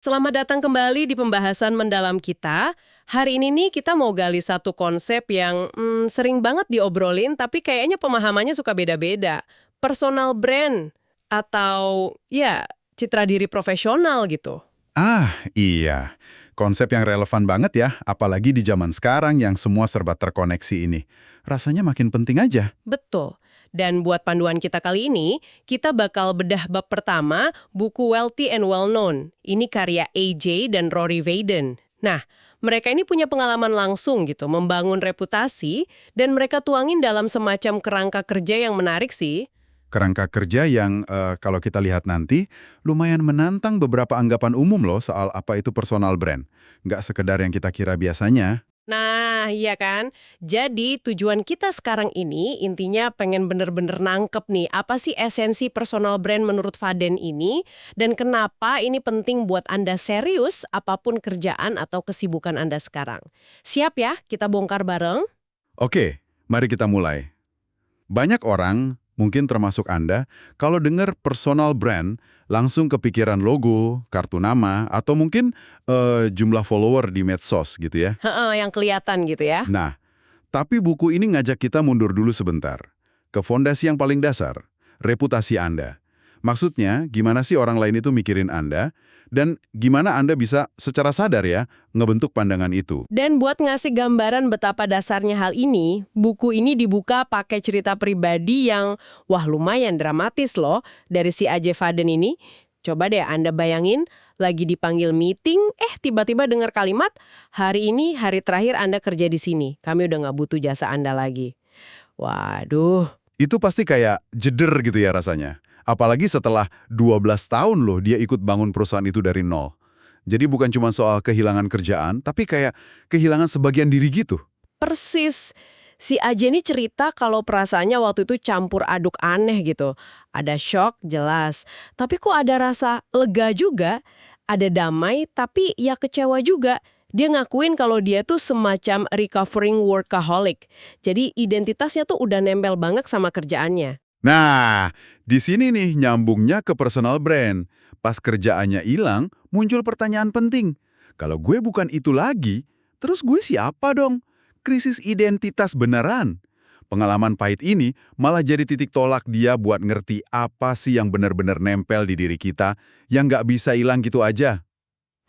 Selamat datang kembali di pembahasan mendalam kita. Hari ini nih kita mau gali satu konsep yang sering banget diobrolin tapi kayaknya pemahamannya suka beda-beda. Personal brand atau ya citra diri profesional gitu. Iya. Konsep yang relevan banget ya, apalagi di zaman sekarang yang semua serba terkoneksi ini. Rasanya makin penting aja. Betul. Dan buat panduan kita kali ini, kita bakal bedah bab pertama, buku Wealthy and Well Known. Ini karya AJ dan Rory Vaden. Nah, mereka ini punya pengalaman langsung gitu, membangun reputasi, dan mereka tuangin dalam semacam kerangka kerja yang menarik sih. Kerangka kerja yang, kalau kita lihat nanti, lumayan menantang beberapa anggapan umum loh soal apa itu personal brand. Nggak sekedar yang kita kira biasanya. Nah, iya kan? Jadi tujuan kita sekarang ini intinya pengen bener-bener nangkep nih, apa sih esensi personal brand menurut Vaden ini, dan kenapa ini penting buat Anda serius apapun kerjaan atau kesibukan Anda sekarang. Siap ya, kita bongkar bareng? Oke, mari kita mulai. Banyak orang, mungkin termasuk Anda, kalau dengar personal brand, langsung kepikiran logo, kartu nama, atau mungkin jumlah follower di medsos gitu ya. Heeh, yang kelihatan gitu ya. Nah, tapi buku ini ngajak kita mundur dulu sebentar. Ke fondasi yang paling dasar, reputasi Anda. Maksudnya, gimana sih orang lain itu mikirin Anda, dan gimana Anda bisa secara sadar ya, ngebentuk pandangan itu. Dan buat ngasih gambaran betapa dasarnya hal ini, buku ini dibuka pakai cerita pribadi yang, wah lumayan dramatis loh, dari si AJ Vaden ini. Coba deh Anda bayangin, lagi dipanggil meeting, tiba-tiba dengar kalimat, hari ini hari terakhir Anda kerja di sini, kami udah nggak butuh jasa Anda lagi. Waduh. Itu pasti kayak jeder gitu ya rasanya. Apalagi setelah 12 tahun loh dia ikut bangun perusahaan itu dari nol. Jadi bukan cuma soal kehilangan kerjaan, tapi kayak kehilangan sebagian diri gitu. Persis. Si AJ ini cerita kalau perasaannya waktu itu campur aduk aneh gitu. Ada shock, jelas. Tapi kok ada rasa lega juga. Ada damai, tapi ya kecewa juga. Dia ngakuin kalau dia tuh semacam recovering workaholic. Jadi identitasnya tuh udah nempel banget sama kerjaannya. Nah, di sini nih nyambungnya ke personal brand. Pas kerjaannya hilang, muncul pertanyaan penting. Kalau gue bukan itu lagi, terus gue siapa dong? Krisis identitas beneran. Pengalaman pahit ini malah jadi titik tolak dia buat ngerti apa sih yang benar-benar nempel di diri kita yang nggak bisa hilang gitu aja.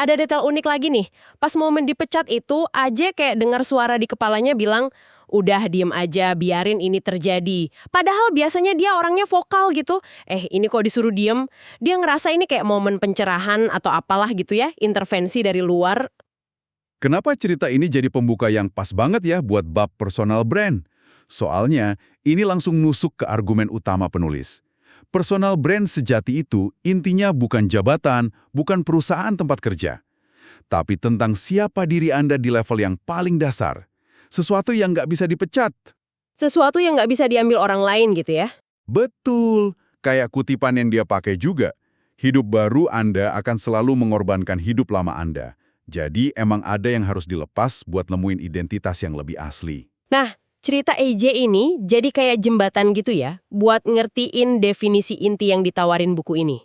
Ada detail unik lagi nih. Pas momen dipecat itu, AJ kayak dengar suara di kepalanya bilang, udah diem aja, biarin ini terjadi. Padahal biasanya dia orangnya vokal gitu. Ini kok disuruh diem? Dia ngerasa ini kayak momen pencerahan atau apalah gitu ya, intervensi dari luar. Kenapa cerita ini jadi pembuka yang pas banget ya buat bab personal brand? Soalnya, ini langsung nusuk ke argumen utama penulis. Personal brand sejati itu intinya bukan jabatan, bukan perusahaan tempat kerja. Tapi tentang siapa diri Anda di level yang paling dasar. Sesuatu yang nggak bisa dipecat. Sesuatu yang nggak bisa diambil orang lain gitu ya. Betul, kayak kutipan yang dia pakai juga. Hidup baru Anda akan selalu mengorbankan hidup lama Anda. Jadi emang ada yang harus dilepas buat nemuin identitas yang lebih asli. Nah, cerita AJ ini jadi kayak jembatan gitu ya, buat ngertiin definisi inti yang ditawarin buku ini.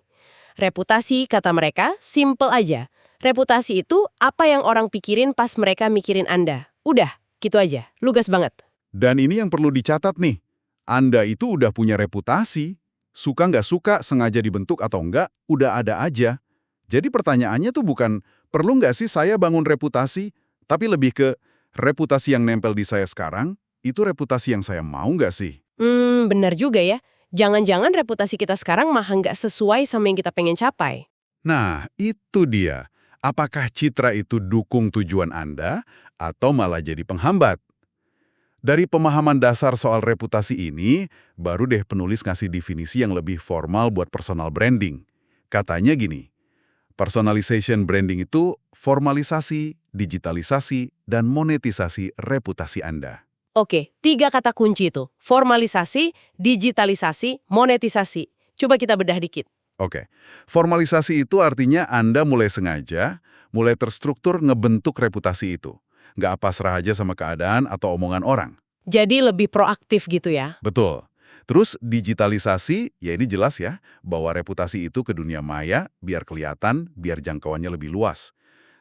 Reputasi, kata mereka, simple aja. Reputasi itu apa yang orang pikirin pas mereka mikirin Anda. Udah, gitu aja. Lugas banget. Dan ini yang perlu dicatat nih. Anda itu udah punya reputasi. Suka nggak suka, sengaja dibentuk atau enggak, udah ada aja. Jadi pertanyaannya tuh bukan, perlu nggak sih saya bangun reputasi? Tapi lebih ke, reputasi yang nempel di saya sekarang, itu reputasi yang saya mau nggak sih? Benar juga ya. Jangan-jangan reputasi kita sekarang mah nggak sesuai sama yang kita pengen capai. Nah, itu dia. Apakah citra itu dukung tujuan Anda atau malah jadi penghambat? Dari pemahaman dasar soal reputasi ini, baru deh penulis ngasih definisi yang lebih formal buat personal branding. Katanya gini, personalization branding itu formalisasi, digitalisasi, dan monetisasi reputasi Anda. Oke, 3 kata kunci itu. Formalisasi, digitalisasi, monetisasi. Coba kita bedah dikit. Oke, formalisasi itu artinya Anda mulai sengaja, mulai terstruktur ngebentuk reputasi itu. Nggak pasrah aja sama keadaan atau omongan orang. Jadi lebih proaktif gitu ya. Betul. Terus digitalisasi, ya ini jelas ya, bawa reputasi itu ke dunia maya, biar kelihatan, biar jangkauannya lebih luas.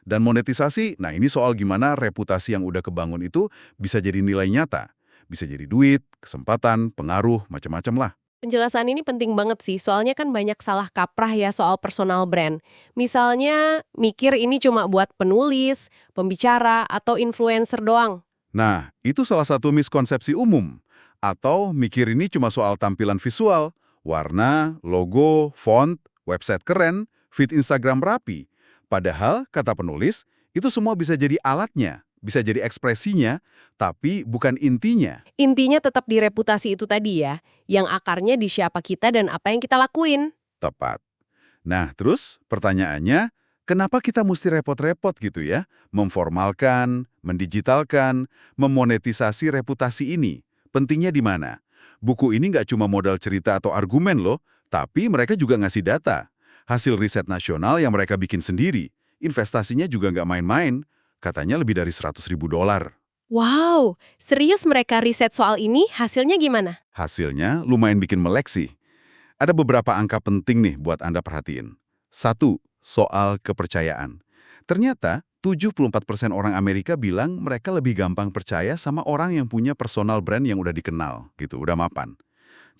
Dan monetisasi, nah ini soal gimana reputasi yang udah kebangun itu bisa jadi nilai nyata. Bisa jadi duit, kesempatan, pengaruh, macam-macam lah. Penjelasan ini penting banget sih, soalnya kan banyak salah kaprah ya soal personal brand. Misalnya, mikir ini cuma buat penulis, pembicara, atau influencer doang. Nah, itu salah satu miskonsepsi umum. Atau mikir ini cuma soal tampilan visual, warna, logo, font, website keren, feed Instagram rapi. Padahal, kata penulis, itu semua bisa jadi alatnya, bisa jadi ekspresinya, tapi bukan intinya. Intinya tetap di reputasi itu tadi ya, yang akarnya di siapa kita dan apa yang kita lakuin. Tepat. Nah, terus pertanyaannya, kenapa kita mesti repot-repot gitu ya? Memformalkan, mendigitalkan, memonetisasi reputasi ini. Pentingnya di mana? Buku ini nggak cuma modal cerita atau argumen loh, tapi mereka juga ngasih data. Hasil riset nasional yang mereka bikin sendiri. Investasinya juga nggak main-main. Katanya lebih dari $100.000. Wow, serius mereka riset soal ini, hasilnya gimana? Hasilnya lumayan bikin melek sih. Ada beberapa angka penting nih buat Anda perhatiin. Satu, soal kepercayaan. Ternyata 74% orang Amerika bilang mereka lebih gampang percaya sama orang yang punya personal brand yang udah dikenal, gitu, udah mapan.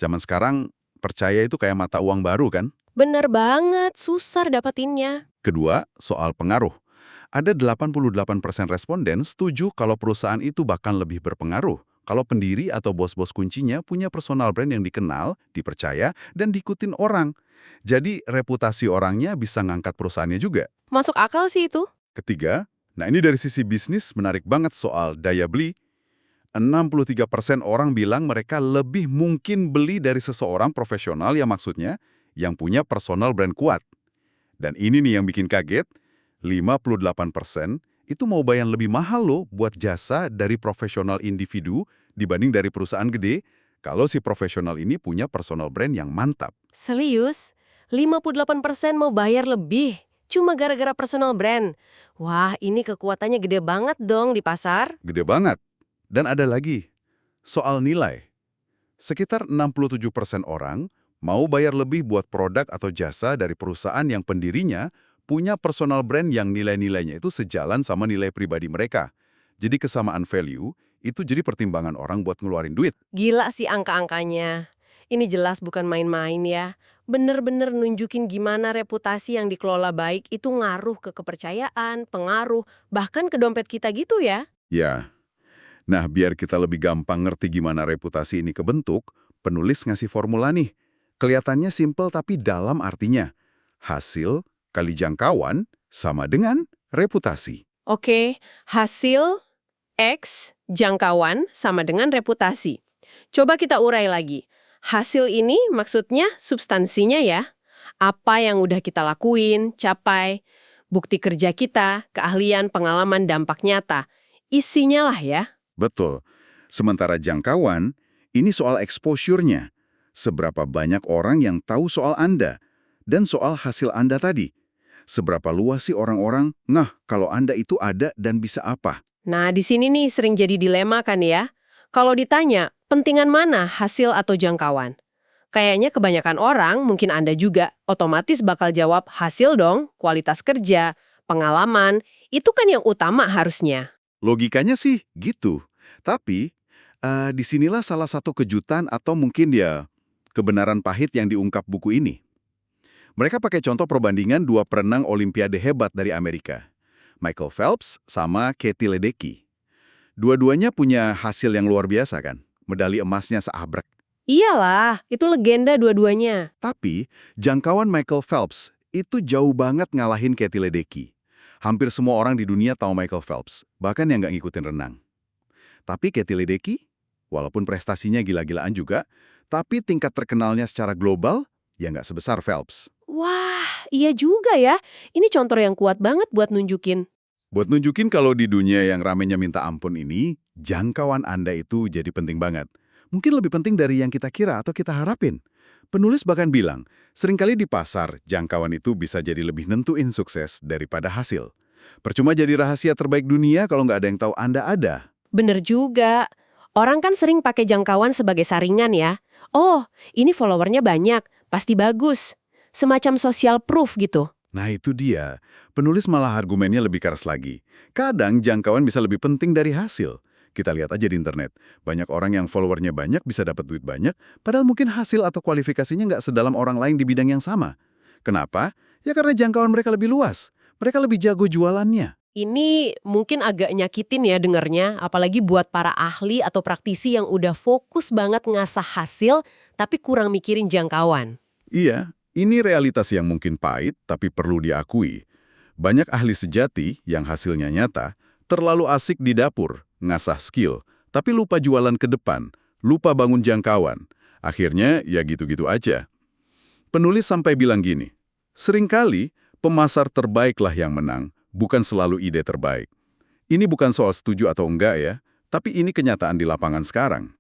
Zaman sekarang, percaya itu kayak mata uang baru kan? Bener banget, susah dapetinnya. Kedua, soal pengaruh. Ada 88% responden setuju kalau perusahaan itu bahkan lebih berpengaruh kalau pendiri atau bos-bos kuncinya punya personal brand yang dikenal, dipercaya, dan diikutin orang. Jadi, reputasi orangnya bisa ngangkat perusahaannya juga. Masuk akal sih itu. Ketiga, nah ini dari sisi bisnis menarik banget soal daya beli. 63% orang bilang mereka lebih mungkin beli dari seseorang profesional yang maksudnya yang punya personal brand kuat. Dan ini nih yang bikin kaget, 58% itu mau bayar lebih mahal loh buat jasa dari profesional individu dibanding dari perusahaan gede kalau si profesional ini punya personal brand yang mantap. Serius? 58% mau bayar lebih? Cuma gara-gara personal brand? Wah, ini kekuatannya gede banget dong di pasar. Gede banget. Dan ada lagi, soal nilai. Sekitar 67% orang mau bayar lebih buat produk atau jasa dari perusahaan yang pendirinya punya personal brand yang nilai-nilainya itu sejalan sama nilai pribadi mereka. Jadi kesamaan value, itu jadi pertimbangan orang buat ngeluarin duit. Gila sih angka-angkanya. Ini jelas bukan main-main ya. Bener-bener nunjukin gimana reputasi yang dikelola baik itu ngaruh ke kepercayaan, pengaruh, bahkan ke dompet kita gitu ya. Ya, nah biar kita lebih gampang ngerti gimana reputasi ini kebentuk, penulis ngasih formula nih. Kelihatannya simple tapi dalam artinya. Hasil kali jangkauan sama dengan reputasi. Oke, hasil X jangkauan sama dengan reputasi. Coba kita urai lagi. Hasil ini maksudnya substansinya ya. Apa yang udah kita lakuin, capai, bukti kerja kita, keahlian, pengalaman, dampak nyata. Isinya lah ya. Betul. Sementara jangkauan, ini soal exposure-nya. Seberapa banyak orang yang tahu soal Anda dan soal hasil Anda tadi. Seberapa luas sih orang-orang, nah kalau Anda itu ada dan bisa apa? Nah, di sini nih sering jadi dilema kan ya. Kalau ditanya, pentingan mana hasil atau jangkauan? Kayaknya kebanyakan orang, mungkin Anda juga, otomatis bakal jawab hasil dong, kualitas kerja, pengalaman, itu kan yang utama harusnya. Logikanya sih gitu. Tapi, disinilah salah satu kejutan atau mungkin ya kebenaran pahit yang diungkap buku ini. Mereka pakai contoh perbandingan dua perenang olimpiade hebat dari Amerika. Michael Phelps sama Katie Ledecky. Dua-duanya punya hasil yang luar biasa kan? Medali emasnya seabrek. Iyalah, itu legenda dua-duanya. Tapi, jangkauan Michael Phelps itu jauh banget ngalahin Katie Ledecky. Hampir semua orang di dunia tahu Michael Phelps, bahkan yang nggak ngikutin renang. Tapi Katie Ledecky, walaupun prestasinya gila-gilaan juga, tapi tingkat terkenalnya secara global, ya nggak sebesar Phelps. Wah, iya juga ya. Ini contoh yang kuat banget buat nunjukin. Buat nunjukin kalau di dunia yang ramenya minta ampun ini, jangkauan Anda itu jadi penting banget. Mungkin lebih penting dari yang kita kira atau kita harapin. Penulis bahkan bilang, seringkali di pasar, jangkauan itu bisa jadi lebih nentuin sukses daripada hasil. Percuma jadi rahasia terbaik dunia kalau nggak ada yang tahu Anda ada. Bener juga. Orang kan sering pakai jangkauan sebagai saringan ya. Oh, ini followernya banyak, pasti bagus. Semacam social proof gitu. Nah itu dia, penulis malah argumennya lebih keras lagi. Kadang jangkauan bisa lebih penting dari hasil. Kita lihat aja di internet, banyak orang yang followernya banyak bisa dapat duit banyak, padahal mungkin hasil atau kualifikasinya nggak sedalam orang lain di bidang yang sama. Kenapa? Ya karena jangkauan mereka lebih luas, mereka lebih jago jualannya. Ini mungkin agak nyakitin ya dengernya, apalagi buat para ahli atau praktisi yang udah fokus banget ngasah hasil, tapi kurang mikirin jangkauan. Iya, ini realitas yang mungkin pahit, tapi perlu diakui. Banyak ahli sejati yang hasilnya nyata, terlalu asik di dapur, ngasah skill, tapi lupa jualan ke depan, lupa bangun jangkauan. Akhirnya, ya gitu-gitu aja. Penulis sampai bilang gini, seringkali pemasar terbaiklah yang menang, bukan selalu ide terbaik. Ini bukan soal setuju atau enggak ya, tapi ini kenyataan di lapangan sekarang.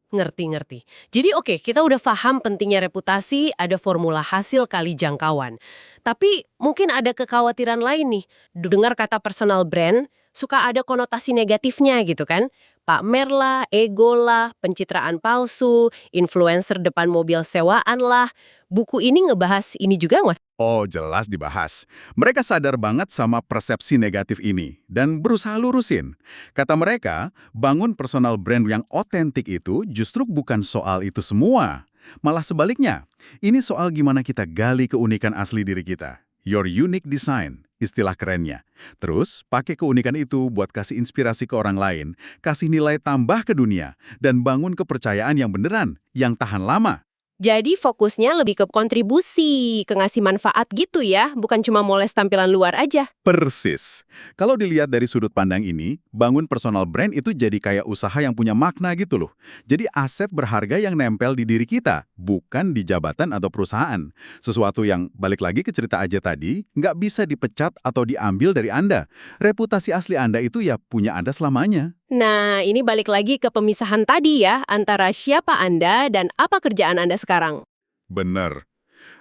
Ngerti-ngerti. Jadi oke, kita udah paham pentingnya reputasi, ada formula hasil kali jangkauan. Tapi mungkin ada kekhawatiran lain nih. Dengar kata personal brand, suka ada konotasi negatifnya gitu kan. Pamer lah, ego lah, pencitraan palsu, influencer depan mobil sewaan lah. Buku ini ngebahas ini juga nggak? Oh, jelas dibahas. Mereka sadar banget sama persepsi negatif ini dan berusaha lurusin. Kata mereka, bangun personal brand yang otentik itu justru bukan soal itu semua. Malah sebaliknya, ini soal gimana kita gali keunikan asli diri kita. Your unique design, istilah kerennya. Terus, pakai keunikan itu buat kasih inspirasi ke orang lain, kasih nilai tambah ke dunia, dan bangun kepercayaan yang beneran, yang tahan lama. Jadi fokusnya lebih ke kontribusi, ke ngasih manfaat gitu ya, bukan cuma moles tampilan luar aja. Persis. Kalau dilihat dari sudut pandang ini, bangun personal brand itu jadi kayak usaha yang punya makna gitu loh. Jadi aset berharga yang nempel di diri kita, bukan di jabatan atau perusahaan. Sesuatu yang, balik lagi ke cerita aja tadi, nggak bisa dipecat atau diambil dari Anda. Reputasi asli Anda itu ya punya Anda selamanya. Nah, ini balik lagi ke pemisahan tadi ya, antara siapa Anda dan apa kerjaan Anda sekarang. Bener.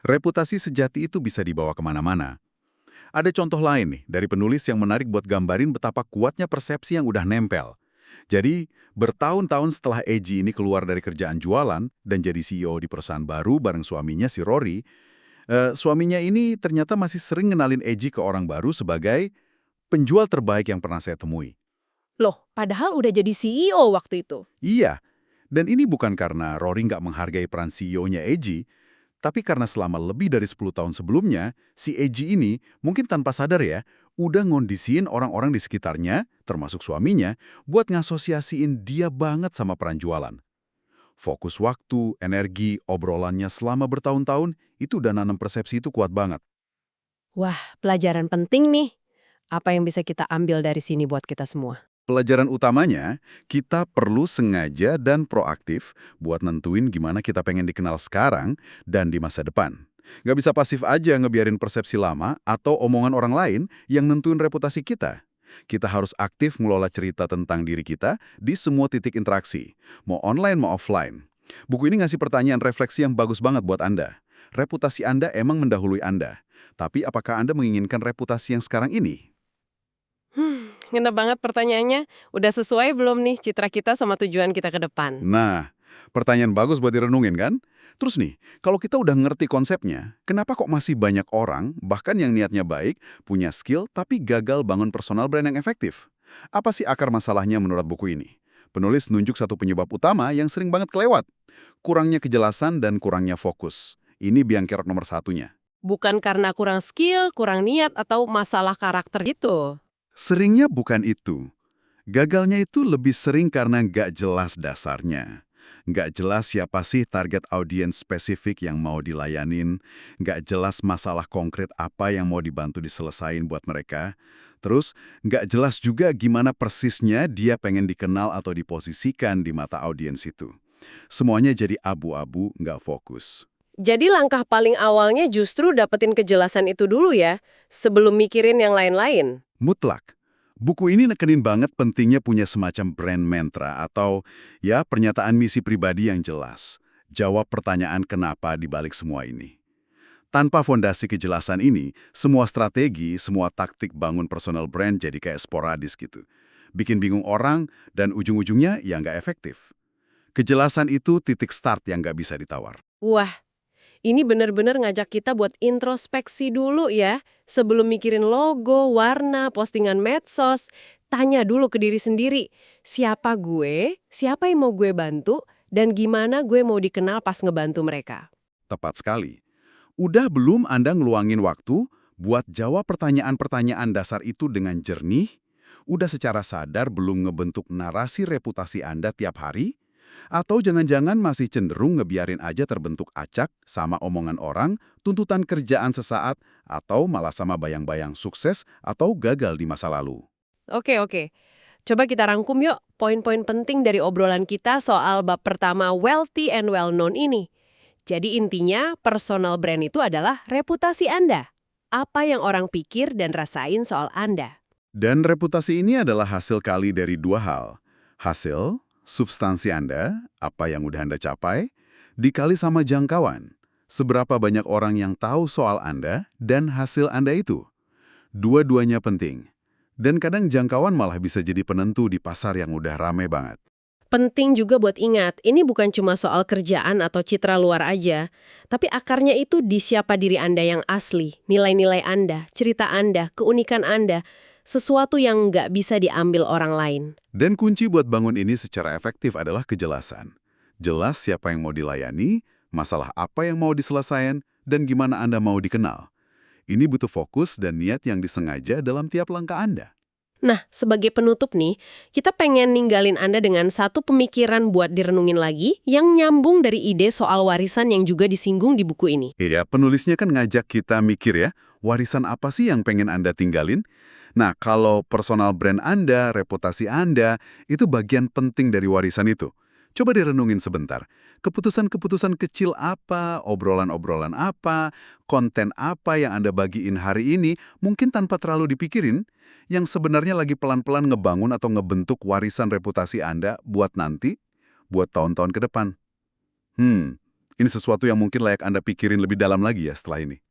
Reputasi sejati itu bisa dibawa kemana-mana. Ada contoh lain nih, dari penulis yang menarik buat gambarin betapa kuatnya persepsi yang udah nempel. Jadi, bertahun-tahun setelah Eji ini keluar dari kerjaan jualan dan jadi CEO di perusahaan baru bareng suaminya si Rory, suaminya ini ternyata masih sering ngenalin Eji ke orang baru sebagai penjual terbaik yang pernah saya temui. Loh, padahal udah jadi CEO waktu itu. Iya, dan ini bukan karena Rory nggak menghargai peran CEO-nya Eji, tapi karena selama lebih dari 10 tahun sebelumnya, si Eji ini mungkin tanpa sadar ya, udah ngondisiin orang-orang di sekitarnya, termasuk suaminya, buat ngasosiasiin dia banget sama peran jualan. Fokus waktu, energi, obrolannya selama bertahun-tahun, itu udah nanam persepsi itu kuat banget. Wah, pelajaran penting nih. Apa yang bisa kita ambil dari sini buat kita semua? Pelajaran utamanya, kita perlu sengaja dan proaktif buat nentuin gimana kita pengen dikenal sekarang dan di masa depan. Nggak bisa pasif aja ngebiarin persepsi lama atau omongan orang lain yang nentuin reputasi kita. Kita harus aktif ngelola cerita tentang diri kita di semua titik interaksi, mau online mau offline. Buku ini ngasih pertanyaan refleksi yang bagus banget buat Anda. Reputasi Anda emang mendahului Anda, tapi apakah Anda menginginkan reputasi yang sekarang ini? Ngena banget pertanyaannya. Udah sesuai belum nih citra kita sama tujuan kita ke depan? Nah, pertanyaan bagus buat direnungin kan? Terus nih, kalau kita udah ngerti konsepnya, kenapa kok masih banyak orang, bahkan yang niatnya baik, punya skill tapi gagal bangun personal brand yang efektif? Apa sih akar masalahnya menurut buku ini? Penulis nunjuk satu penyebab utama yang sering banget kelewat. Kurangnya kejelasan dan kurangnya fokus. Ini biang kerok nomor satunya. Bukan karena kurang skill, kurang niat, atau masalah karakter gitu. Seringnya bukan itu. Gagalnya itu lebih sering karena nggak jelas dasarnya. Nggak jelas siapa sih target audiens spesifik yang mau dilayanin, nggak jelas masalah konkret apa yang mau dibantu diselesain buat mereka. Terus, nggak jelas juga gimana persisnya dia pengen dikenal atau diposisikan di mata audiens itu. Semuanya jadi abu-abu, nggak fokus. Jadi langkah paling awalnya justru dapetin kejelasan itu dulu ya, sebelum mikirin yang lain-lain. Mutlak. Buku ini nekenin banget pentingnya punya semacam brand mantra atau ya pernyataan misi pribadi yang jelas. Jawab pertanyaan kenapa di balik semua ini. Tanpa fondasi kejelasan ini, semua strategi, semua taktik bangun personal brand jadi kayak sporadis gitu. bikin bingung orang, dan ujung-ujungnya ya nggak efektif. Kejelasan itu titik start yang nggak bisa ditawar. Wah, ini benar-benar ngajak kita buat introspeksi dulu ya. Sebelum mikirin logo, warna, postingan medsos, tanya dulu ke diri sendiri, siapa gue, siapa yang mau gue bantu, dan gimana gue mau dikenal pas ngebantu mereka. Tepat sekali. Udah belum Anda ngeluangin waktu buat jawab pertanyaan-pertanyaan dasar itu dengan jernih? Udah secara sadar belum ngebentuk narasi reputasi Anda tiap hari? Atau jangan-jangan masih cenderung ngebiarin aja terbentuk acak sama omongan orang, tuntutan kerjaan sesaat, atau malah sama bayang-bayang sukses atau gagal di masa lalu? Oke. Coba kita rangkum yuk poin-poin penting dari obrolan kita soal bab pertama wealthy and well-known ini. Jadi intinya personal brand itu adalah reputasi Anda. Apa yang orang pikir dan rasain soal Anda. Dan reputasi ini adalah hasil kali dari dua hal. Hasil, substansi Anda, apa yang udah Anda capai, dikali sama jangkauan. Seberapa banyak orang yang tahu soal Anda dan hasil Anda itu. Dua-duanya penting. Dan kadang jangkauan malah bisa jadi penentu di pasar yang udah rame banget. Penting juga buat ingat, ini bukan cuma soal kerjaan atau citra luar aja, tapi akarnya itu di siapa diri Anda yang asli, nilai-nilai Anda, cerita Anda, keunikan Anda, sesuatu yang nggak bisa diambil orang lain. Dan kunci buat bangun ini secara efektif adalah kejelasan. Jelas siapa yang mau dilayani, masalah apa yang mau diselesaikan, dan gimana Anda mau dikenal. Ini butuh fokus dan niat yang disengaja dalam tiap langkah Anda. Nah, sebagai penutup nih, kita pengen ninggalin Anda dengan satu pemikiran buat direnungin lagi yang nyambung dari ide soal warisan yang juga disinggung di buku ini. Iya, penulisnya kan ngajak kita mikir ya, warisan apa sih yang pengen Anda tinggalin? Nah, kalau personal brand Anda, reputasi Anda, itu bagian penting dari warisan itu. Coba direnungin sebentar. Keputusan-keputusan kecil apa, obrolan-obrolan apa, konten apa yang Anda bagiin hari ini, mungkin tanpa terlalu dipikirin, yang sebenarnya lagi pelan-pelan ngebangun atau ngebentuk warisan reputasi Anda buat nanti, buat tahun-tahun ke depan. Ini sesuatu yang mungkin layak Anda pikirin lebih dalam lagi ya setelah ini.